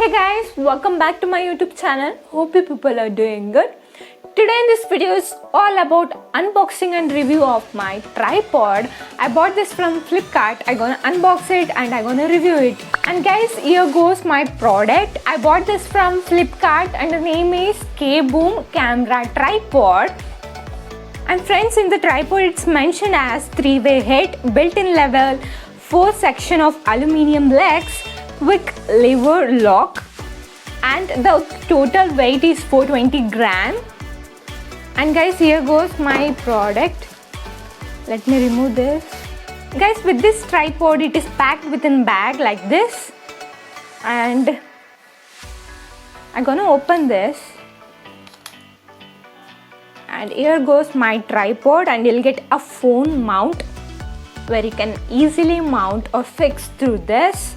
Hey guys, welcome back to my YouTube channel. Hope you people are doing good. Today in this video is all about unboxing and review of my tripod. I bought this from Flipkart. I'm gonna unbox it and I'm gonna review it. And guys, here goes my product. I bought this from Flipkart and the name is K-Boom Camera Tripod. And friends, in the tripod it's mentioned as 3-way head, built-in level, 4 section of aluminium legs, quick lever lock, and the total weight is 420 gram. And guys, here goes my product. Let me remove this. Guys, with this tripod it is packed within bag like this, and I'm gonna open this. And here goes my tripod, and you'll get a phone mount where you can easily mount or fix through this.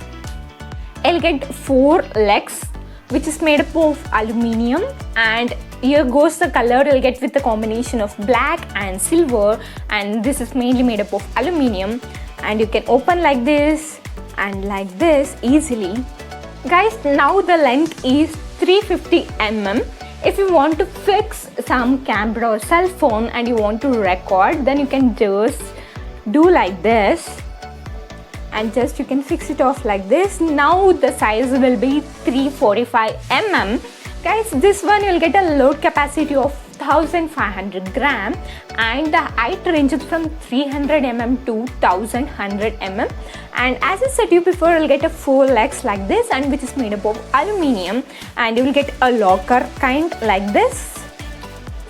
I'll get 4 legs which is made up of aluminium, and here goes the color you'll get with the combination of black and silver, and this is mainly made up of aluminium. And you can open like this and like this easily. Guys, now the length is 350 mm. If you want to fix some camera or cell phone and you want to record, then you can just do like this, and just you can fix it off like this. Now the size will be 345 mm. Guys, this one you'll get a load capacity of 1500 gram, and the height ranges from 300 mm to 1100 mm. And as I said you before, you'll get a 4 legs like this, and which is made up of aluminium, and you will get a locker kind like this.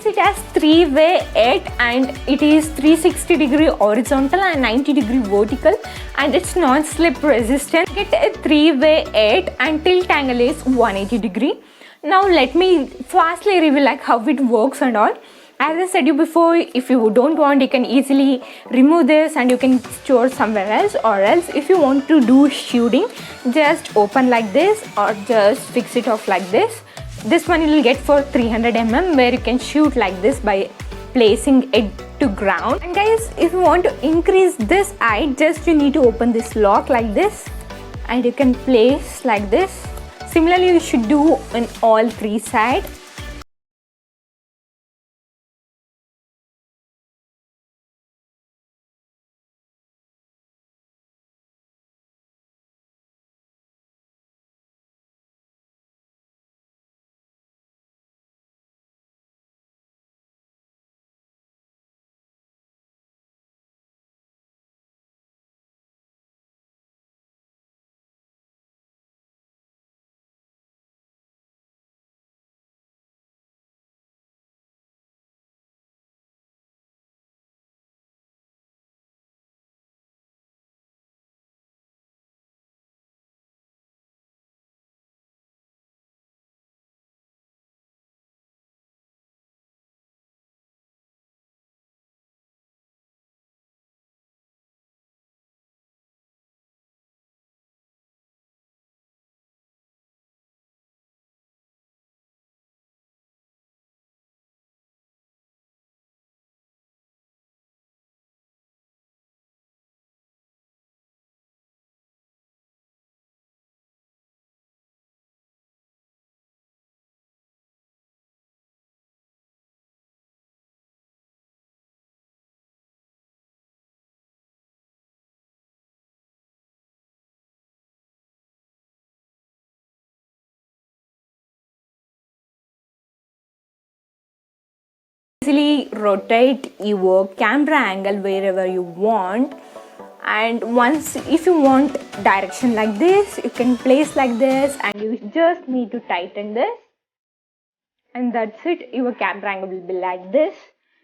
It has 3-way head, and it is 360-degree horizontal and 90-degree vertical, and it's non-slip resistant. Get a 3-way head and tilt angle is 180-degree. Now let me fastly review like how it works and all. As I said you before, if you don't want, you can easily remove this and you can store somewhere else, or else if you want to do shooting, just open like this or just fix it off like this. This one you will get for 300 mm, where you can shoot like this by placing it to ground. And guys, if you want to increase this height, just you need to open this lock like this, and you can place like this. Similarly, you should do on all 3 sides. Easily rotate your camera angle wherever you want. And once, if you want direction like this, you can place like this, and you just need to tighten this, and that's it. Your camera angle will be like this.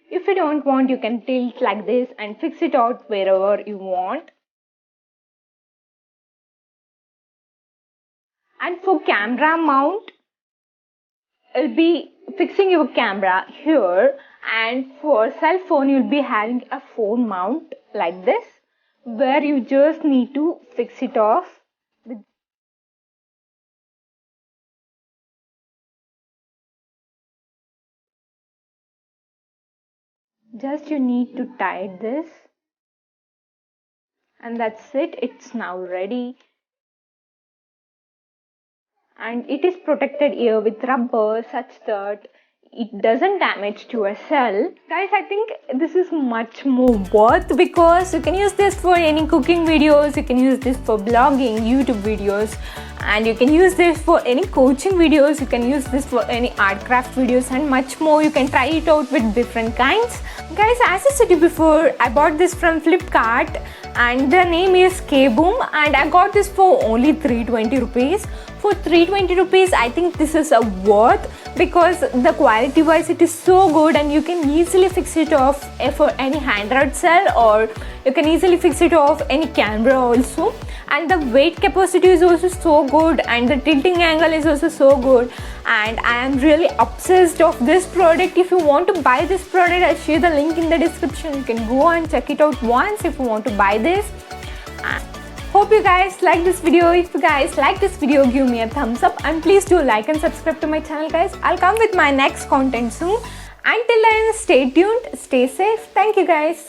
If you don't want, you can tilt like this and fix it out wherever you want. And for camera mount, you'll be fixing your camera here, and for cell phone you'll be having a phone mount like this, where you just need to fix it off with just you need to tie this, and that's it. It's now ready. and it is protected here with rubber such that it doesn't damage to a cell. Guys, I think this is much more worth because you can use this for any cooking videos, you can use this for blogging, YouTube videos, and you can use this for any coaching videos, you can use this for any art craft videos and much more. You can try it out with different kinds. Guys, as I said before, I bought this from Flipkart and the name is K-Boom, and I got this for only 320 rupees. For 320 rupees, I think this is a worth because the quality wise it is so good, and you can easily fix it off for any Android cell, or you can easily fix it off any camera also. And the weight capacity is also so good, and the tilting angle is also so good, and I am really obsessed of this product. If you want to buy this product, I'll share the link in the description. You can go and check it out once if you want to buy this. Hope you guys like this video. If you guys like this video, give me a thumbs up, and please do like and subscribe to my channel, guys. I'll come with my next content soon. Until then, stay tuned, stay safe. Thank you, guys.